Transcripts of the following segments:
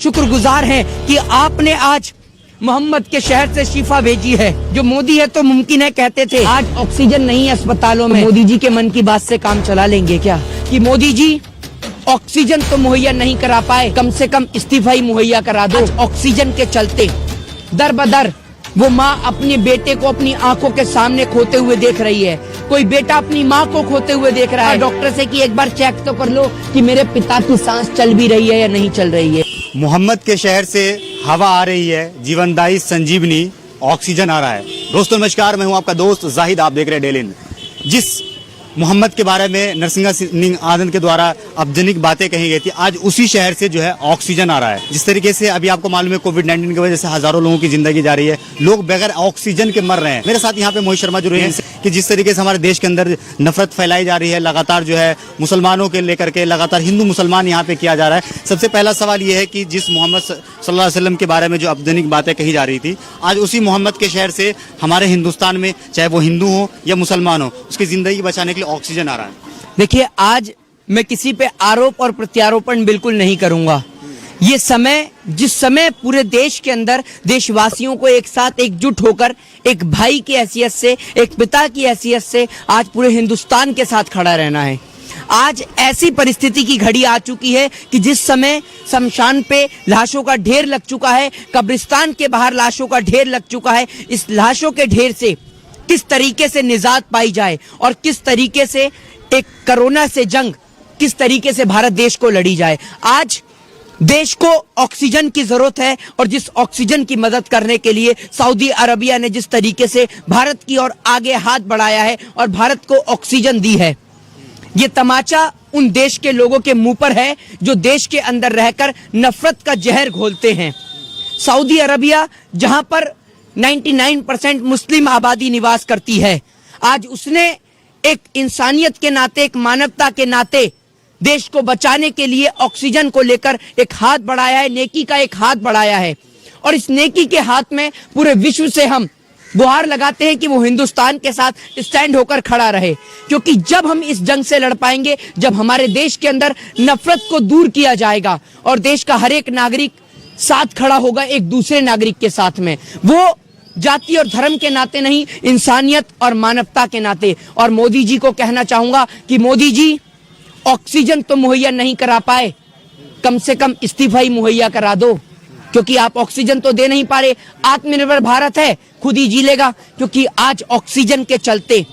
शुक्रगुजार हैं कि आपने आज मोहम्मद के शहर से शिफा भेजी है। जो मोदी है तो मुमकिन है कहते थे, आज ऑक्सीजन नहीं है अस्पतालों में, मोदी जी के मन की बात से काम चला लेंगे क्या? कि मोदी जी ऑक्सीजन तो मुहैया नहीं करा पाए, कम से कम इस्तीफा ही मुहैया करा दो। ऑक्सीजन के चलते दर बदर वो माँ अपने बेटे को अपनी आंखों के सामने खोते हुए देख रही है। कोई बेटा अपनी माँ को खोते हुए देख रहा है डॉक्टर से कि एक बार चेक तो कर लो कि मेरे पिता की सांस चल भी रही है या नहीं चल रही है। मोहम्मद के शहर से हवा आ रही है, जीवनदायी संजीवनी ऑक्सीजन आ रहा है। दोस्तों नमस्कार, मैं हूं आपका दोस्त जाहिद, आप देख रहे हैं डेली हिंद। जिस मोहम्मद के बारे में नरसिंहा सिंह आनंद के द्वारा अपजनिक बातें कही गई थी, आज उसी शहर से जो है ऑक्सीजन आ रहा है। जिस तरीके से अभी आपको मालूम है कोविड-19 की वजह से हजारों लोगों की जिंदगी जा रही है, लोग बगैर ऑक्सीजन के मर रहे हैं। मेरे साथ यहाँ पे मोहित शर्मा जुड़े हैं कि जिस तरीके से हमारे देश के अंदर नफरत फैलाई जा रही है, लगातार जो है मुसलमानों के लेकर के लगातार हिंदू मुसलमान यहाँ पे किया जा रहा है। सबसे पहला सवाल ये है कि जिस मोहम्मद सल्लल्लाहु अलैहि वसल्लम के बारे में जो अपजनिक बातें कही जा रही थी, आज उसी मोहम्मद के शहर से हमारे हिंदुस्तान में चाहे वो हिंदू हो या मुसलमान हो, उसकी जिंदगी बचाने के लिए ऑक्सीजन आ रहा है। देखिए, आज मैं किसी पे आरोप और प्रत्यारोपण बिल्कुल नहीं करूंगा। ये समय, जिस समय पूरे देश के अंदर देशवासियों को एक साथ एकजुट होकर एक भाई की हैसियत से, एक पिता की हैसियत से आज पूरे हिंदुस्तान के साथ खड़ा रहना है। आज ऐसी परिस्थिति की घड़ी आ चुकी है कि जिस समय शमशान पे लाशों का ढेर लग चुका है, कब्रिस्तान के बाहर लाशों का ढेर लग चुका है, इस लाशों के ढेर से किस तरीके से निजात पाई जाए और किस तरीके से एक कोरोना से जंग, किस तरीके से भारत देश को लड़ी जाए। आज देश को ऑक्सीजन की जरूरत है और जिस ऑक्सीजन की मदद करने के लिए सऊदी अरबिया ने जिस तरीके से भारत की ओर आगे हाथ बढ़ाया है और भारत को ऑक्सीजन दी है, ये तमाचा उन देश के लोगों के मुंह पर है जो देश के अंदर रहकर नफरत का जहर घोलते हैं। सऊदी अरबिया, जहां पर 99% मुस्लिम आबादी निवास करती है, आज उसने एक इंसानियत के नाते, एक मानवता के नाते देश को बचाने के लिए ऑक्सीजन को लेकर एक हाथ बढ़ाया है, नेकी का एक हाथ बढ़ाया है। और इस नेकी के हाथ में पूरे विश्व से हम गुहार लगाते हैं कि वो हिंदुस्तान के साथ स्टैंड होकर खड़ा रहे, क्योंकि जब हम इस जंग से लड़ पाएंगे, जब हमारे देश के अंदर नफरत को दूर किया जाएगा और देश का हर एक नागरिक साथ खड़ा होगा एक दूसरे नागरिक के साथ में, वो जाति और धर्म के नाते नहीं, इंसानियत और मानवता के नाते। और मोदी जी को कहना चाहूंगा कि मोदी जी ऑक्सीजन तो मुहैया नहीं करा पाए, कम से कम इस्तीफा ही मुहैया करा दो, क्योंकि आप ऑक्सीजन तो दे नहीं पा रहे। आत्मनिर्भर भारत है, खुद ही जी लेगा, क्योंकि आज ऑक्सीजन के चलते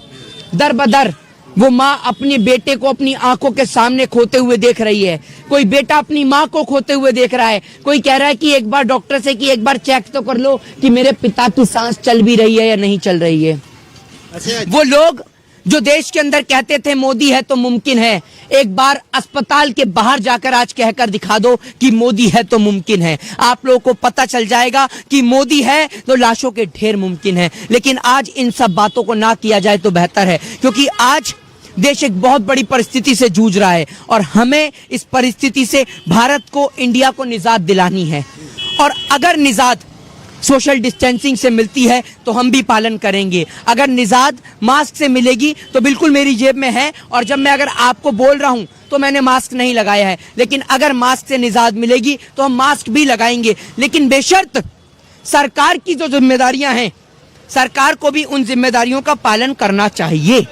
दर बदर वो माँ अपने बेटे को अपनी आंखों के सामने खोते हुए देख रही है। कोई बेटा अपनी माँ को खोते हुए देख रहा है। कोई कह रहा है कि एक बार डॉक्टर से कि एक बार चेक तो कर लो कि मेरे पिता की सांस चल भी रही है या नहीं चल रही है। वो लोग जो देश के अंदर कहते थे मोदी है तो मुमकिन है, एक बार अस्पताल के बाहर जाकर आज कहकर दिखा दो कि मोदी है तो मुमकिन है। आप लोगों को पता चल जाएगा कि मोदी है तो लाशों के ढेर मुमकिन है। लेकिन आज इन सब बातों को ना किया जाए तो बेहतर है, क्योंकि आज देश एक बहुत बड़ी परिस्थिति से जूझ रहा है और हमें इस परिस्थिति से भारत को, इंडिया को निजात दिलानी है। और अगर निजात सोशल डिस्टेंसिंग से मिलती है तो हम भी पालन करेंगे। अगर निजात मास्क से मिलेगी तो बिल्कुल मेरी जेब में है, और जब मैं अगर आपको बोल रहा हूं तो मैंने मास्क नहीं लगाया है, लेकिन अगर मास्क से निजात मिलेगी तो हम मास्क भी लगाएंगे। लेकिन बेशर्त सरकार की जो जिम्मेदारियां हैं, सरकार को भी उन जिम्मेदारियों का पालन करना चाहिए।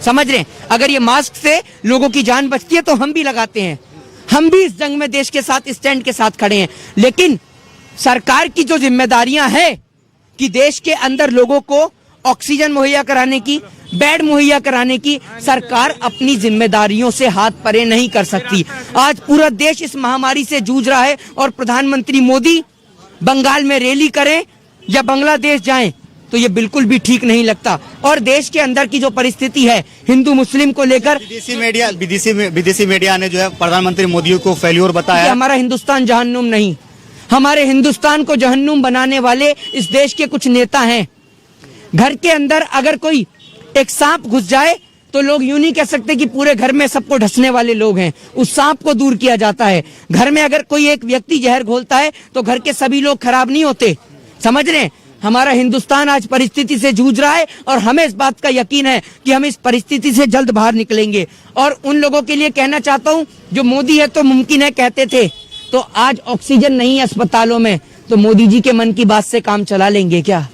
समझ रहे हैं? अगर ये मास्क से लोगों की जान बचती है तो हम भी लगाते हैं, हम भी इस जंग में देश के साथ, स्टैंड के साथ खड़े हैं। लेकिन सरकार की जो जिम्मेदारियां हैं कि देश के अंदर लोगों को ऑक्सीजन मुहैया कराने की, बेड मुहैया कराने की, सरकार अपनी जिम्मेदारियों से हाथ परे नहीं कर सकती। आज पूरा देश इस महामारी से जूझ रहा है और प्रधानमंत्री मोदी बंगाल में रैली करें या बांग्लादेश जाएं तो ये बिल्कुल भी ठीक नहीं लगता। और देश के अंदर की जो परिस्थिति है हिंदू मुस्लिम को लेकर, विदेशी मीडिया ने जो है प्रधानमंत्री मोदी को फेल्योर बताया। हमारा हिंदुस्तान जहन्नुम नहीं, हमारे हिंदुस्तान को जहन्नुम बनाने वाले इस देश के कुछ नेता हैं। घर के अंदर अगर कोई एक सांप घुस जाए तो लोग यूं नहीं कह सकते कि पूरे घर में सबको ढसने वाले लोग हैं, उस सांप को दूर किया जाता है। घर में अगर कोई एक व्यक्ति जहर घोलता है तो घर के सभी लोग खराब नहीं होते। समझ रहे हैं? हमारा हिंदुस्तान आज परिस्थिति से जूझ रहा है और हमें इस बात का यकीन है कि हम इस परिस्थिति से जल्द बाहर निकलेंगे। और उन लोगों के लिए कहना चाहता हूं जो मोदी है तो मुमकिन है कहते थे, तो आज ऑक्सीजन नहीं है अस्पतालों में, तो मोदी जी के मन की बात से काम चला लेंगे क्या?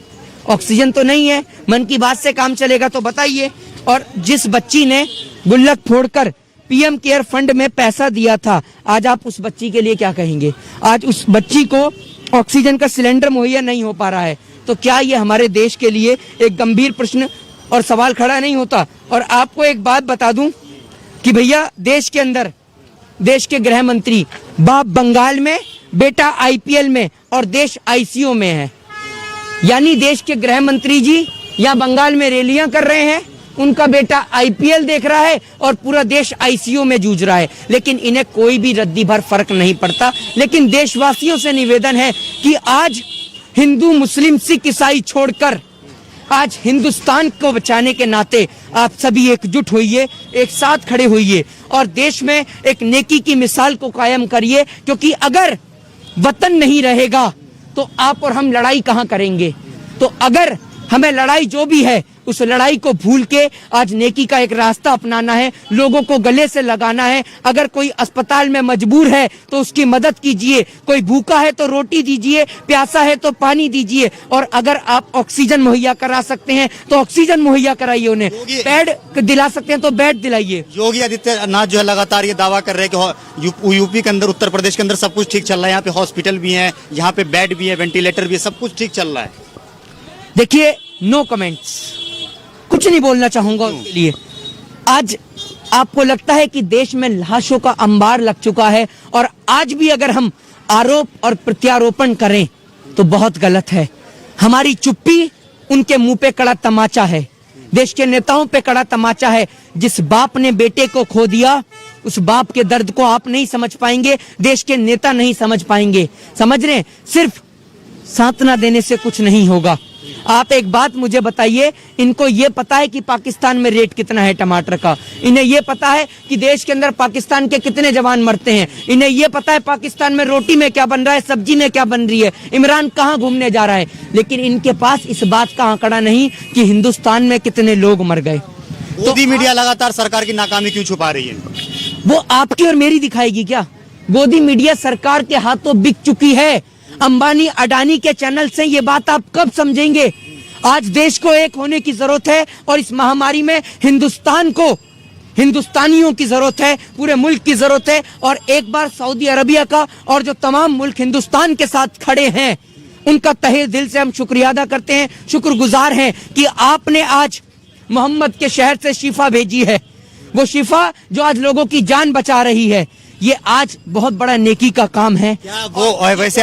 ऑक्सीजन तो नहीं है, मन की बात से काम चलेगा तो बताइए। और जिस बच्ची ने गुल्लक फोड़कर पीएम केयर फंड में पैसा दिया था, आज आप उस बच्ची के लिए क्या कहेंगे? आज उस बच्ची को ऑक्सीजन का सिलेंडर मुहैया नहीं हो पा रहा है, तो क्या ये हमारे देश के लिए एक गंभीर प्रश्न और सवाल खड़ा नहीं होता? और आपको एक बात बता दूं कि भैया देश के अंदर देश के गृह मंत्री, बाप बंगाल में, बेटा आईपीएल में और देश आईसीयू में है। यानी देश के गृह मंत्री जी या बंगाल में रैलियां कर रहे हैं, उनका बेटा आईपीएल देख रहा है और पूरा देश आईसीयू में जूझ रहा है, लेकिन इन्हें कोई भी रद्दी भर फर्क नहीं पड़ता। लेकिन देशवासियों से निवेदन है कि आज हिंदू, मुस्लिम, सिख, ईसाई छोड़कर आज हिंदुस्तान को बचाने के नाते आप सभी एकजुट होइए, एक साथ खड़े होइए और देश में एक नेकी की मिसाल को कायम करिए, क्योंकि अगर वतन नहीं रहेगा तो आप और हम लड़ाई कहां करेंगे? तो अगर हमें लड़ाई जो भी है उस लड़ाई को भूल के आज नेकी का एक रास्ता अपनाना है, लोगों को गले से लगाना है। अगर कोई अस्पताल में मजबूर है तो उसकी मदद कीजिए, कोई भूखा है तो रोटी दीजिए, प्यासा है तो पानी दीजिए, और अगर आप ऑक्सीजन मुहैया करा सकते हैं तो ऑक्सीजन मुहैया कराइए, उन्हें बेड दिला सकते हैं तो बेड दिलाइए। योगी आदित्यनाथ जो है लगातार ये दावा कर रहे हैं कि यूपी के अंदर, उत्तर प्रदेश के अंदर सब कुछ ठीक चल रहा है, यहाँ पे हॉस्पिटल भी है, यहाँ पे बेड भी है, वेंटिलेटर भी है, सब कुछ ठीक चल रहा है। देखिए, नो कमेंट्स, कुछ नहीं बोलना चाहूंगा उसके लिए। आज आपको लगता है कि देश में लाशों का अंबार लग चुका है, और आज भी अगर हम आरोप और प्रत्यारोपण करें तो बहुत गलत है। हमारी चुप्पी उनके मुंह पे कड़ा तमाचा है, देश के नेताओं पे कड़ा तमाचा है। जिस बाप ने बेटे को खो दिया, उस बाप के दर्द को आप नहीं समझ पाएंगे, देश के नेता नहीं समझ पाएंगे। समझ रहे हैं? सिर्फ सांत्वना देने से कुछ नहीं होगा। आप एक बात मुझे बताइए, इनको ये पता है कि पाकिस्तान में रेट कितना है टमाटर का? इन्हें ये पता है कि देश के अंदर पाकिस्तान के कितने जवान मरते हैं? इन्हें ये पता है पाकिस्तान में रोटी में क्या बन रहा है, सब्जी में क्या बन रही है, इमरान कहाँ घूमने जा रहा है? लेकिन इनके पास इस बात का आंकड़ा नहीं कि हिंदुस्तान में कितने लोग मर गए। मोदी मीडिया लगातार सरकार की नाकामी क्यों छुपा रही है? वो आपकी और मेरी दिखाएगी क्या? गोदी मीडिया सरकार के हाथों बिक चुकी है। अंबानी अडानी के चैनल से ये बात आप कब समझेंगे? आज देश को एक होने की जरूरत है, और इस महामारी में हिंदुस्तान को, हिंदुस्तानियों की जरूरत है, पूरे मुल्क की जरूरत है। और एक बार सऊदी अरबिया का और जो तमाम मुल्क हिंदुस्तान के साथ खड़े हैं, उनका तहे दिल से हम शुक्रिया अदा करते हैं, शुक्रगुजार हैं कि आपने आज मोहम्मद के शहर से शिफा भेजी है। वो शिफा जो आज लोगों की जान बचा रही है, ये आज बहुत बड़ा नेकी का काम है। क्या वो वैसे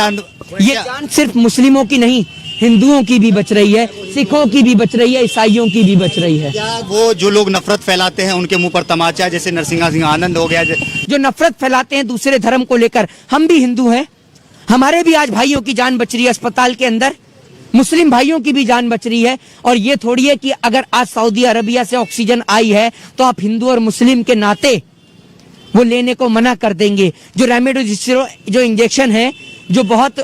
ये जान सिर्फ मुस्लिमों की नहीं, हिंदुओं की भी बच रही है, सिखों की भी बच रही है, ईसाइयों की भी बच रही है। क्या वो जो लोग नफरत फैलाते हैं उनके मुंह पर तमाचा, जैसे नरसिंहा सिंह आनंद हो गया, जो नफरत फैलाते हैं दूसरे धर्म को लेकर? हम भी हिंदू हैं, हमारे भी आज भाइयों की जान बच रही है अस्पताल के अंदर, मुस्लिम भाइयों की भी जान बच रही है। और ये थोड़ी है कि अगर आज सऊदी अरबिया से ऑक्सीजन आई है तो आप हिंदू और मुस्लिम के नाते वो लेने को मना कर देंगे। जो रेमडेसिविर जो इंजेक्शन है, जो बहुत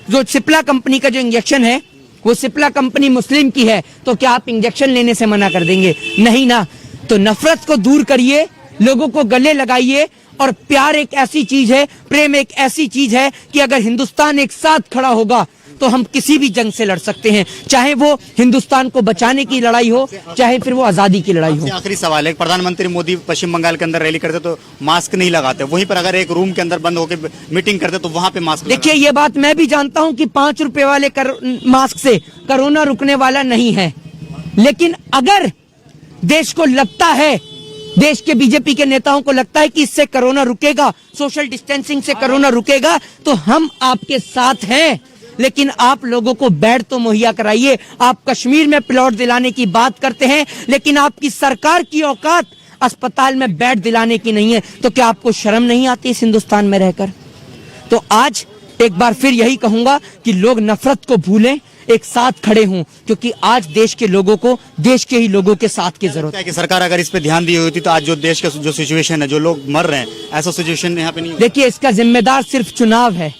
जो सिप्ला कंपनी का जो इंजेक्शन है, वो सिप्ला कंपनी मुस्लिम की है, तो क्या आप इंजेक्शन लेने से मना कर देंगे? नहीं ना। तो नफरत को दूर करिए, लोगों को गले लगाइए, और प्यार एक ऐसी चीज है, प्रेम एक ऐसी चीज है कि अगर हिंदुस्तान एक साथ खड़ा होगा तो हम किसी भी जंग से लड़ सकते हैं, चाहे वो हिंदुस्तान को बचाने की लड़ाई हो, चाहे फिर वो आजादी की लड़ाई हो। आखिरी सवाल है, प्रधानमंत्री मोदी पश्चिम बंगाल के अंदर रैली करते तो मास्क नहीं लगाते, वहीं पर अगर एक रूम के अंदर बंद होकर मीटिंग करते तो वहां पे मास्क। देखिए, ये बात मैं भी जानता हूं कि 5 रुपए वाले मास्क से कोरोना रुकने वाला नहीं है, लेकिन अगर देश को लगता है, देश के बीजेपी के नेताओं को लगता है कि इससे कोरोना रुकेगा, सोशल डिस्टेंसिंग से कोरोना रुकेगा, तो हम आपके साथ हैं। लेकिन आप लोगों को बेड तो मुहैया कराइए। आप कश्मीर में प्लॉट दिलाने की बात करते हैं, लेकिन आपकी सरकार की औकात अस्पताल में बेड दिलाने की नहीं है, तो क्या आपको शर्म नहीं आती इस हिंदुस्तान में रहकर? तो आज एक बार फिर यही कहूंगा कि लोग नफरत को भूलें, एक साथ खड़े हों, क्योंकि आज देश के लोगों को देश के ही लोगों के साथ की जरूरत है। कि सरकार अगर इस पे ध्यान दी होती तो आज जो देश का जो सिचुएशन है, जो लोग मर रहे हैं, ऐसा सिचुएशन यहाँ पे नहीं। देखिए, इसका जिम्मेदार सिर्फ चुनाव है,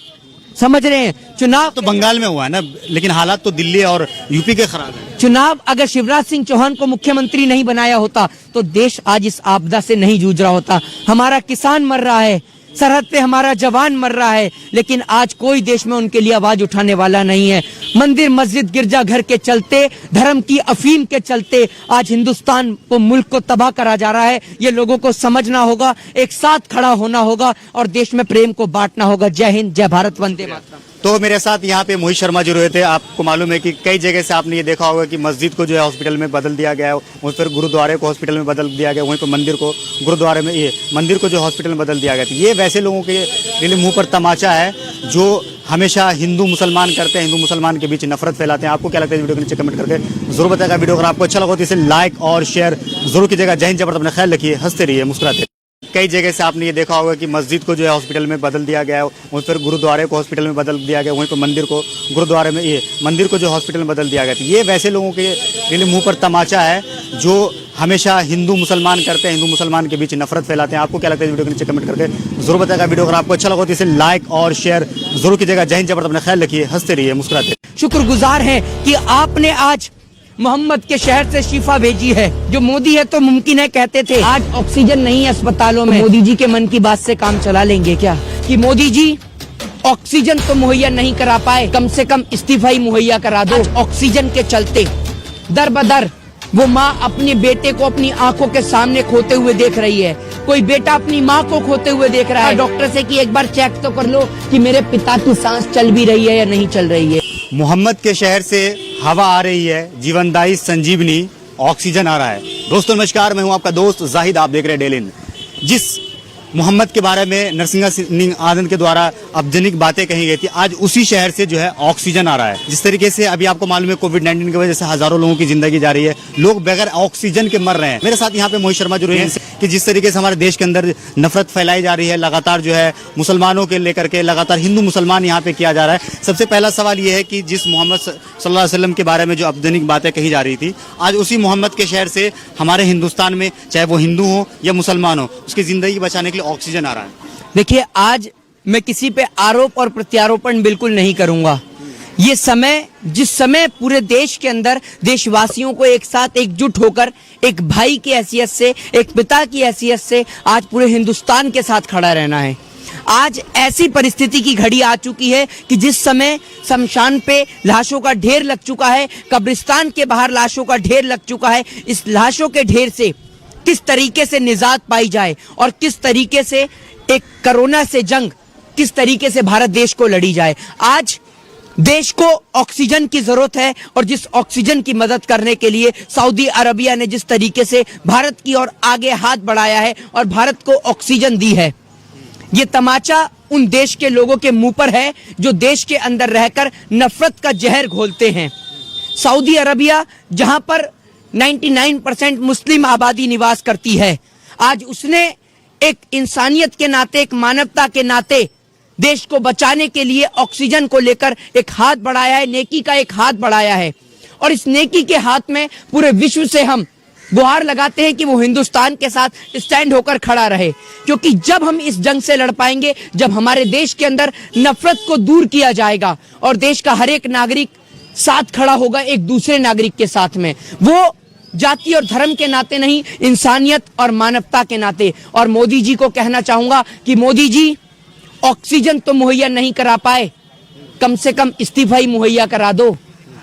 समझ रहे हैं? चुनाव तो बंगाल में हुआ है ना, लेकिन हालात तो दिल्ली और यूपी के खराब है। चुनाव अगर शिवराज सिंह चौहान को मुख्यमंत्री नहीं बनाया होता तो देश आज इस आपदा से नहीं जूझ रहा होता। हमारा किसान मर रहा है, सरहद पे हमारा जवान मर रहा है, लेकिन आज कोई देश में उनके लिए आवाज उठाने वाला नहीं है। मंदिर मस्जिद गिरजा घर के चलते, धर्म की अफीम के चलते आज हिंदुस्तान को, मुल्क को तबाह करा जा रहा है। ये लोगों को समझना होगा, एक साथ खड़ा होना होगा और देश में प्रेम को बांटना होगा। जय हिंद, जय भारत, वंदे मातरम। तो मेरे साथ यहाँ पे मोहित शर्मा जो रहे थे, आपको मालूम है कि कई जगह से आपने ये देखा होगा कि मस्जिद को जो है हॉस्पिटल में बदल दिया गया है, वहीं पर गुरुद्वारे को हॉस्पिटल में बदल दिया गया, वहीं पर मंदिर को गुरुद्वारे में, ये मंदिर को जो हॉस्पिटल में बदल दिया गया। तो ये वैसे लोगों के लिए मुंह पर तमाचा है जो हमेशा हिंदू मुसलमान करते हैं, हिंदू मुसलमान के बीच नफरत फैलाते हैं। आपको क्या लगता है इस वीडियो के नीचे कमेंट करके जरूर बताएगा। वीडियो अगर आपको अच्छा लगा तो इसे लाइक और शेयर जरूर कीजिएगा। जय हिंद, जय भारत, अपना ख्याल रखिए, हंसते रहिए, मुस्कुराते रहिए। कई जगह से आपने ये देखा होगा कि मस्जिद को जो है हॉस्पिटल में बदल दिया गया है, वहीं पर गुरुद्वारे को हॉस्पिटल में बदल दिया गया, वहीं पर मंदिर को गुरुद्वारे में, ये मंदिर को जो हॉस्पिटल में बदल दिया गया। तो ये वैसे लोगों के लिए मुंह पर तमाचा है जो हमेशा हिंदू मुसलमान करते हैं, हिंदू मुसलमान के बीच नफरत फैलाते हैं। आपको क्या लगता है इस वीडियो के नीचे कमेंट करके जरूर बताएगा। वीडियो अगर आपको अच्छा लगा तो इसे लाइक और शेयर जरूर कीजिएगा। जय हिंद, जय भारत, अपना ख्याल रखिए, हंसते रहिए, मुस्कुराते रहिए। शुक्रगुजार हैं कि आपने आज मोहम्मद के शहर से शिफा भेजी है। जो मोदी है तो मुमकिन है कहते थे, आज ऑक्सीजन नहीं है अस्पतालों में। मोदी जी के मन की बात से काम चला लेंगे क्या? कि मोदी जी ऑक्सीजन तो मुहैया नहीं करा पाए, कम से कम इस्तीफा ही मुहैया करा दो। ऑक्सीजन के चलते दर बदर वो माँ अपने बेटे को अपनी आंखों के सामने खोते हुए देख रही है। कोई बेटा अपनी माँ को खोते हुए देख रहा है। डॉक्टर से कि एक बार चेक तो कर लो कि मेरे पिता की सांस चल भी रही है या नहीं चल रही है। मोहम्मद के शहर से हवा आ रही है, जीवनदायी संजीवनी ऑक्सीजन आ रहा है। दोस्तों नमस्कार, मैं हूं आपका दोस्त जाहिद, आप देख रहे हैं डेली इन। जिस मोहम्मद के बारे में नरसिंहा सिंह आनंद के द्वारा अपजनिक बातें कही गई थी, आज उसी शहर से जो है ऑक्सीजन आ रहा है। जिस तरीके से अभी आपको मालूम है कोविड-19 की वजह से हजारों लोगों की जिंदगी जा रही है, लोग बगैर ऑक्सीजन के मर रहे हैं। मेरे साथ यहाँ पे मोहित शर्मा जो रहे हैं कि जिस तरीके से हमारे देश के अंदर नफरत फैलाई जा रही है, लगातार जो है मुसलमानों के लेकर के लगातार हिंदू मुसलमान यहाँ पे किया जा रहा है। सबसे पहला सवाल ये है कि जिस मोहम्मद सल्लल्लाहु अलैहि वसल्लम के बारे में जो अपजनिक बातें कही जा रही थी, आज उसी मोहम्मद के शहर से हमारे हिंदुस्तान में, चाहे वो हिंदू हो या मुसलमान हो, उसकी जिंदगी बचाने के लिए ऑक्सीजन आ रहा है। देखिए, आज मैं किसी पे आरोप और प्रत्यारोपण बिल्कुल नहीं करूंगा। ये समय, जिस समय पूरे देश के अंदर देशवासियों को एक साथ एकजुट होकर एक भाई की हैसियत से, एक पिता की हैसियत से आज पूरे हिंदुस्तान के साथ खड़ा रहना है। आज ऐसी परिस्थिति की घड़ी आ चुकी है कि जिस समय शमशान पे लाशों का ढेर लग चुका है, कब्रिस्तान के बाहर लाशों का ढेर लग चुका है, इस लाशों के ढेर से किस तरीके से निजात पाई जाए और किस तरीके से एक कोरोना से जंग, किस तरीके से भारत देश को लड़ी जाए। आज देश को ऑक्सीजन की जरूरत है और जिस ऑक्सीजन की मदद करने के लिए सऊदी अरबिया ने जिस तरीके से भारत की ओर आगे हाथ बढ़ाया है और भारत को ऑक्सीजन दी है, ये तमाचा उन देश के लोगों के मुंह पर है जो देश के अंदर रहकर नफरत का जहर घोलते हैं। सऊदी अरबिया, जहां पर 99% मुस्लिम आबादी निवास करती है, आज उसने एक इंसानियत के नाते, एक मानवता के नाते देश को बचाने के लिए ऑक्सीजन को लेकर एक हाथ बढ़ाया है, नेकी का एक हाथ बढ़ाया है। और इस नेकी के हाथ में पूरे विश्व से हम गुहार लगाते हैं कि वो हिंदुस्तान के साथ स्टैंड होकर खड़ा रहे, क्योंकि जब हम इस जंग से लड़ पाएंगे, जब हमारे देश के अंदर नफरत को दूर किया जाएगा और देश का हर एक नागरिक साथ खड़ा होगा एक दूसरे नागरिक के साथ में, वो जाति और धर्म के नाते नहीं, इंसानियत और मानवता के नाते। और मोदी जी को कहना चाहूंगा कि मोदी जी ऑक्सीजन तो मुहैया नहीं करा पाए, कम से कम इस्तीफा ही मुहैया करा दो,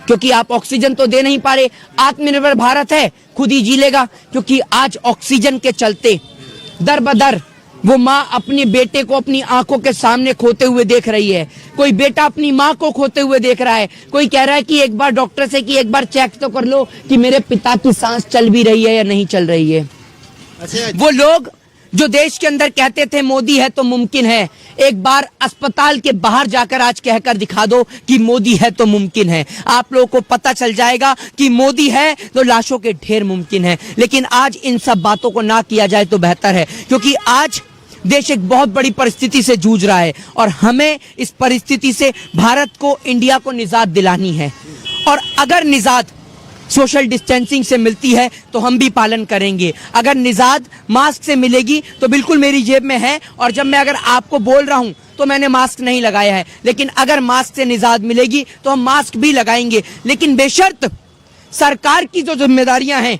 क्योंकि आप ऑक्सीजन तो दे नहीं पा रहे। आत्मनिर्भर भारत है, खुद ही जी लेगा, क्योंकि आज ऑक्सीजन के चलते दर बदर वो माँ अपने बेटे को अपनी आंखों के सामने खोते हुए देख रही है। कोई बेटा अपनी माँ को खोते हुए देख रहा है। कोई कह रहा है कि एक बार डॉक्टर से कि एक बार चेक तो कर लो कि मेरे पिता की सांस चल भी रही है या नहीं चल रही है। वो लोग जो देश के अंदर कहते थे मोदी है तो मुमकिन है, एक बार अस्पताल के बाहर जाकर आज कहकर दिखा दो कि मोदी है तो मुमकिन है। आप लोगों को पता चल जाएगा कि मोदी है तो लाशों के ढेर मुमकिन है। लेकिन आज इन सब बातों को ना किया जाए तो बेहतर है, क्योंकि आज देश एक बहुत बड़ी परिस्थिति से जूझ रहा है और हमें इस परिस्थिति से भारत को, इंडिया को निजात दिलानी है। और अगर निजात सोशल डिस्टेंसिंग से मिलती है तो हम भी पालन करेंगे। अगर निजात मास्क से मिलेगी तो बिल्कुल मेरी जेब में है, और जब मैं अगर आपको बोल रहा हूं तो मैंने मास्क नहीं लगाया है, लेकिन अगर मास्क से निजात मिलेगी तो हम मास्क भी लगाएंगे। लेकिन बेशर्त सरकार की जो जिम्मेदारियां हैं,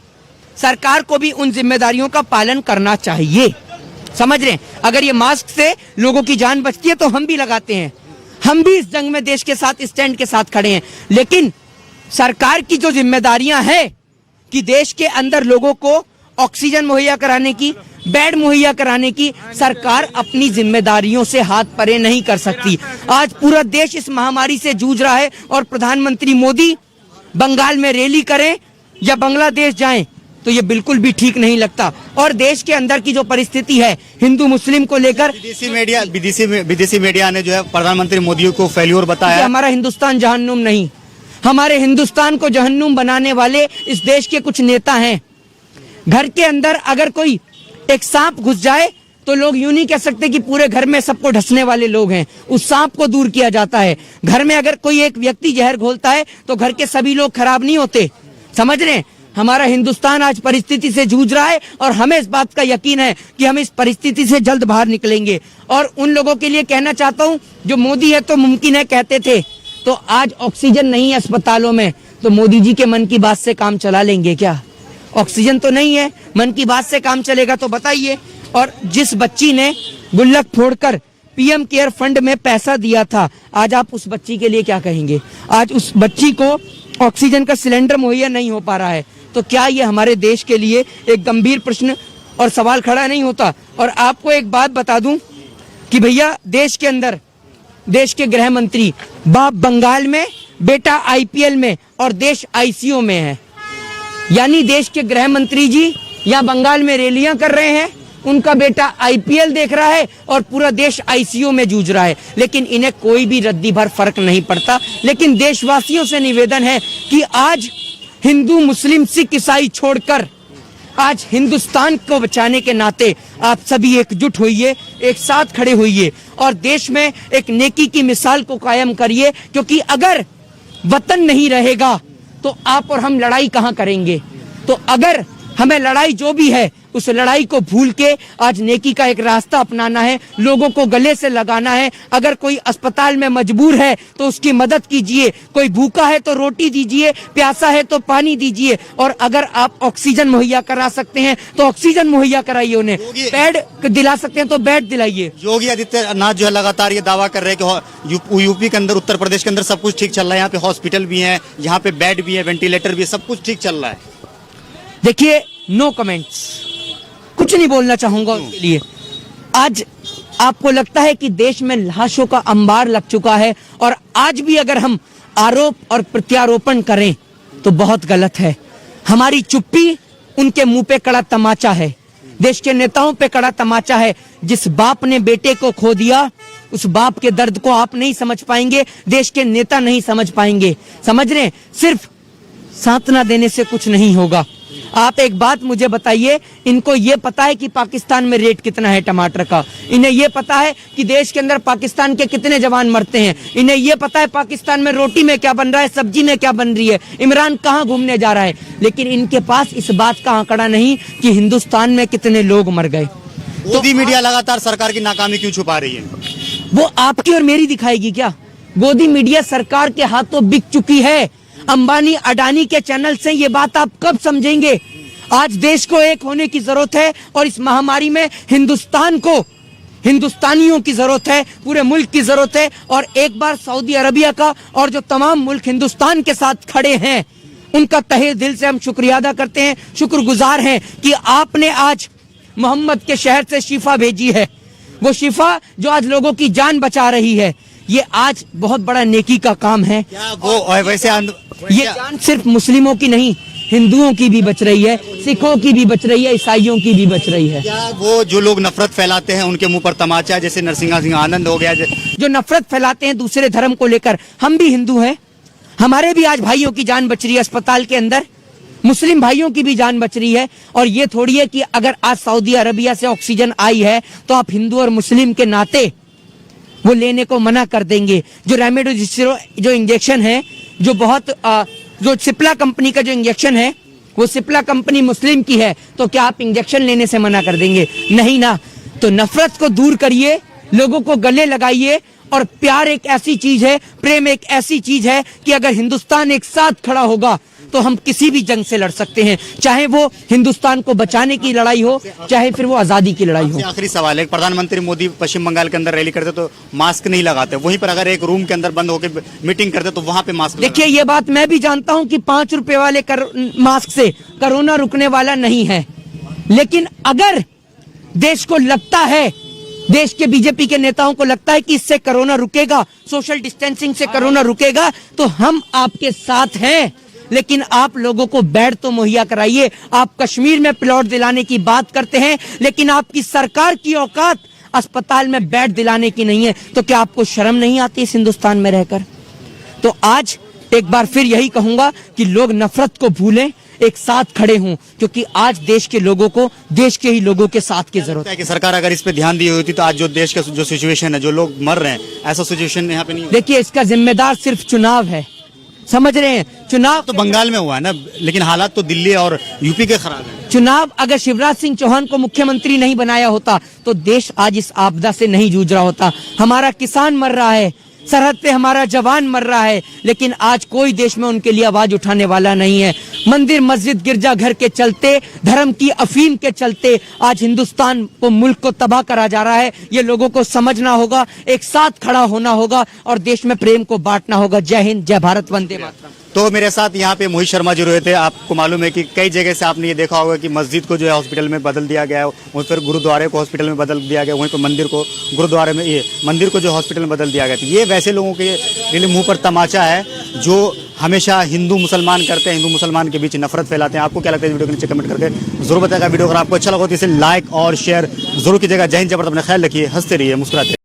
सरकार को भी उन जिम्मेदारियों का पालन करना चाहिए। समझ रहे हैं? अगर ये मास्क से लोगों की जान बचती है तो हम भी लगाते हैं, हम भी इस जंग में देश के साथ, स्टैंड के साथ खड़े हैं। लेकिन सरकार की जो जिम्मेदारियां हैं कि देश के अंदर लोगों को ऑक्सीजन मुहैया कराने की, बेड मुहैया कराने की, सरकार अपनी जिम्मेदारियों से हाथ परे नहीं कर सकती। आज पूरा देश इस महामारी से जूझ रहा है और प्रधानमंत्री मोदी बंगाल में रैली करें या बांग्लादेश जाएं तो ये बिल्कुल भी ठीक नहीं लगता। और देश के अंदर की जो परिस्थिति है हिंदू मुस्लिम को लेकर, विदेशी मीडिया ने जो है प्रधानमंत्री मोदी को फेल्योर बताया। हमारा हिंदुस्तान जहन्नुम नहीं, हमारे हिंदुस्तान को जहन्नुम बनाने वाले इस देश के कुछ नेता हैं। घर के अंदर अगर कोई एक सांप घुस जाए तो लोग यूं नहीं कह सकते कि पूरे घर में सबको ढसने वाले लोग हैं, उस सांप को दूर किया जाता है। घर में अगर कोई एक व्यक्ति जहर घोलता है तो घर के सभी लोग खराब नहीं होते। समझ रहे हैं? हमारा हिंदुस्तान आज परिस्थिति से जूझ रहा है और हमें इस बात का यकीन है कि हम इस परिस्थिति से जल्द बाहर निकलेंगे। और उन लोगों के लिए कहना चाहता हूं जो मोदी है तो मुमकिन है कहते थे, तो आज ऑक्सीजन नहीं है अस्पतालों में, तो मोदी जी के मन की बात से काम चला लेंगे क्या? ऑक्सीजन तो नहीं है, मन की बात से काम चलेगा तो बताइए। और जिस बच्ची ने गुल्लक फोड़कर पीएम केयर फंड में पैसा दिया था, आज आप उस बच्ची के लिए क्या कहेंगे? आज उस बच्ची को ऑक्सीजन का सिलेंडर मुहैया नहीं हो पा रहा है, तो क्या ये हमारे देश के लिए एक गंभीर प्रश्न और सवाल खड़ा नहीं होता? और आपको एक बात बता दूं कि भैया देश के अंदर देश के गृह मंत्री, बाप बंगाल में, बेटा आईपीएल में और देश आईसीयू में है। यानी देश के गृह मंत्री जी या बंगाल में रैलियां कर रहे हैं, उनका बेटा आईपीएल देख रहा है और पूरा देश आईसीयू में जूझ रहा है, लेकिन इन्हें कोई भी रद्दी भर फर्क नहीं पड़ता। लेकिन देशवासियों से निवेदन है कि आज हिंदू मुस्लिम सिख ईसाई छोड़कर आज हिंदुस्तान को बचाने के नाते आप सभी एकजुट होइए, एक साथ खड़े होइए और देश में एक नेकी की मिसाल को कायम करिए। क्योंकि अगर वतन नहीं रहेगा तो आप और हम लड़ाई कहां करेंगे? तो अगर हमें लड़ाई जो भी है उस लड़ाई को भूल के आज नेकी का एक रास्ता अपनाना है, लोगों को गले से लगाना है। अगर कोई अस्पताल में मजबूर है तो उसकी मदद कीजिए, कोई भूखा है तो रोटी दीजिए, प्यासा है तो पानी दीजिए। और अगर आप ऑक्सीजन मुहैया करा सकते हैं तो ऑक्सीजन मुहैया कराइए, उन्हें बेड दिला सकते हैं तो बेड दिलाइए। योगी आदित्यनाथ जो है लगातार ये दावा कर रहे हैं कि यूपी के अंदर, उत्तर प्रदेश के अंदर सब कुछ ठीक चल रहा है, यहाँ पे हॉस्पिटल भी है, यहाँ पे बेड भी है, वेंटिलेटर भी है, सब कुछ ठीक चल रहा है। देखिए, नो कमेंट्स, कुछ नहीं बोलना चाहूंगा उसके लिए। आज आपको लगता है कि देश में लाशों का अंबार लग चुका है और आज भी अगर हम आरोप और प्रत्यारोपण करें तो बहुत गलत है। हमारी चुप्पी उनके मुंह पे कड़ा तमाचा है, देश के नेताओं पे कड़ा तमाचा है। जिस बाप ने बेटे को खो दिया उस बाप के दर्द को आप नहीं समझ पाएंगे, देश के नेता नहीं समझ पाएंगे। समझ रहे हैं? सिर्फ सांत्वना देने से कुछ नहीं होगा। आप एक बात मुझे बताइए, इनको ये पता है कि पाकिस्तान में रेट कितना है टमाटर का? इन्हें ये पता है कि देश के अंदर पाकिस्तान के कितने जवान मरते हैं? इन्हें ये पता है पाकिस्तान में रोटी में क्या बन रहा है, सब्जी में क्या बन रही है, इमरान कहाँ घूमने जा रहा है? लेकिन इनके पास इस बात का आंकड़ा नहीं कि हिंदुस्तान में कितने लोग मर गए। गोदी मीडिया लगातार सरकार की नाकामी क्यों छुपा रही है? वो आपकी और मेरी दिखाएगी क्या? गोदी मीडिया सरकार के हाथों बिक चुकी है। अंबानी अडानी के चैनल से ये बात आप कब समझेंगे? आज देश को एक होने की जरूरत है और इस महामारी में हिंदुस्तान को, हिंदुस्तानियों की जरूरत है, पूरे मुल्क की जरूरत है। और एक बार सऊदी अरबिया का और जो तमाम मुल्क हिंदुस्तान के साथ खड़े हैं उनका तहे दिल से हम शुक्रिया अदा करते हैं, शुक्रगुजार हैं कि आपने आज मोहम्मद के शहर से शिफा भेजी है। वो शिफा जो आज लोगों की जान बचा रही है, ये आज बहुत बड़ा नेकी का काम है। क्या वो वैसे ये जान सिर्फ मुस्लिमों की नहीं, हिंदुओं की भी बच रही है, सिखों की भी बच रही है, ईसाइयों की भी बच रही है। क्या वो जो लोग नफरत फैलाते हैं उनके मुंह पर तमाचा, जैसे नरसिंहा सिंह आनंद हो गया, जो नफरत फैलाते हैं दूसरे धर्म को लेकर? हम भी हिंदू हैं, हमारे भी आज भाइयों की जान बच रही है अस्पताल के अंदर, मुस्लिम भाइयों की भी जान बच रही है। और ये थोड़ी है कि अगर आज सऊदी अरबिया से ऑक्सीजन आई है तो आप हिंदू और मुस्लिम के नाते वो लेने को मना कर देंगे। जो रेमडेसिविर जो इंजेक्शन है, जो बहुत जो सिप्ला कंपनी का जो इंजेक्शन है, वो सिप्ला कंपनी मुस्लिम की है, तो क्या आप इंजेक्शन लेने से मना कर देंगे? नहीं ना। तो नफरत को दूर करिए, लोगों को गले लगाइए। और प्यार एक ऐसी चीज है, प्रेम एक ऐसी चीज है कि अगर हिंदुस्तान एक साथ खड़ा होगा तो हम किसी भी जंग से लड़ सकते हैं, चाहे वो हिंदुस्तान को बचाने की लड़ाई हो, चाहे फिर वो आजादी की लड़ाई हो। आपसे आखिरी सवाल है, प्रधानमंत्री मोदी पश्चिम बंगाल के अंदर रैली करते तो मास्क नहीं लगाते, वहीं पर अगर एक रूम के अंदर बंद होकर मीटिंग करते तो वहां पे मास्क देखिए, ये बात मैं भी जानता हूं कि 5 रुपए वाले मास्क से कोरोना रुकने वाला नहीं है, लेकिन अगर देश को लगता है, देश के बीजेपी के नेताओं को लगता है कि इससे कोरोना रुकेगा, सोशल डिस्टेंसिंग से कोरोना रुकेगा, तो हम आपके साथ हैं। लेकिन आप लोगों को बेड तो मुहैया कराइए। आप कश्मीर में प्लॉट दिलाने की बात करते हैं, लेकिन आपकी सरकार की औकात अस्पताल में बेड दिलाने की नहीं है, तो क्या आपको शर्म नहीं आती इस हिंदुस्तान में रहकर? तो आज एक बार फिर यही कहूंगा कि लोग नफरत को भूलें, एक साथ खड़े हों, क्योंकि आज देश के लोगों को देश के ही लोगों के साथ की जरूरत है कि सरकार अगर इस पे ध्यान दी होती तो आज जो देश का जो सिचुएशन है, जो लोग मर रहे हैं, ऐसा सिचुएशन यहाँ पे नहीं। देखिए, इसका जिम्मेदार सिर्फ चुनाव है, समझ रहे हैं? चुनाव तो बंगाल में हुआ है ना, लेकिन हालात तो दिल्ली और यूपी के खराब हैं। चुनाव अगर शिवराज सिंह चौहान को मुख्यमंत्री नहीं बनाया होता तो देश आज इस आपदा से नहीं जूझ रहा होता। हमारा किसान मर रहा है, सरहद पे हमारा जवान मर रहा है, लेकिन आज कोई देश में उनके लिए आवाज उठाने वाला नहीं है। मंदिर मस्जिद गिरजा घर के चलते, धर्म की अफीम के चलते आज हिंदुस्तान को, मुल्क को तबाह करा जा रहा है। ये लोगों को समझना होगा, एक साथ खड़ा होना होगा और देश में प्रेम को बांटना होगा। जय हिंद, जय भारत, वंदे मातरम। तो मेरे साथ यहाँ पे मोहित शर्मा जी रहे थे। आपको मालूम है कि कई जगह से आपने ये देखा होगा कि मस्जिद को जो है हॉस्पिटल में बदल दिया गया है, वहीं पर गुरुद्वारे को हॉस्पिटल में बदल दिया गया, वहीं पर मंदिर को गुरुद्वारे में, ये मंदिर को जो हॉस्पिटल में बदल दिया गया। तो ये वैसे लोगों के लिए मुंह पर तमाचा है जो हमेशा हिंदू मुसलमान करते हैं, हिंदू मुसलमान के बीच नफरत फैलाते हैं। आपको क्या लगता है? इस वीडियो के नीचे कमेंट करके जरूर बताएगा। वीडियो अगर आपको अच्छा लगा तो इसे लाइक और शेयर जरूर कीजिएगा। जय हिंद, जय भारत, अपना ख्याल रखिए, हंसते रहिए, मुस्कुराते रहिए।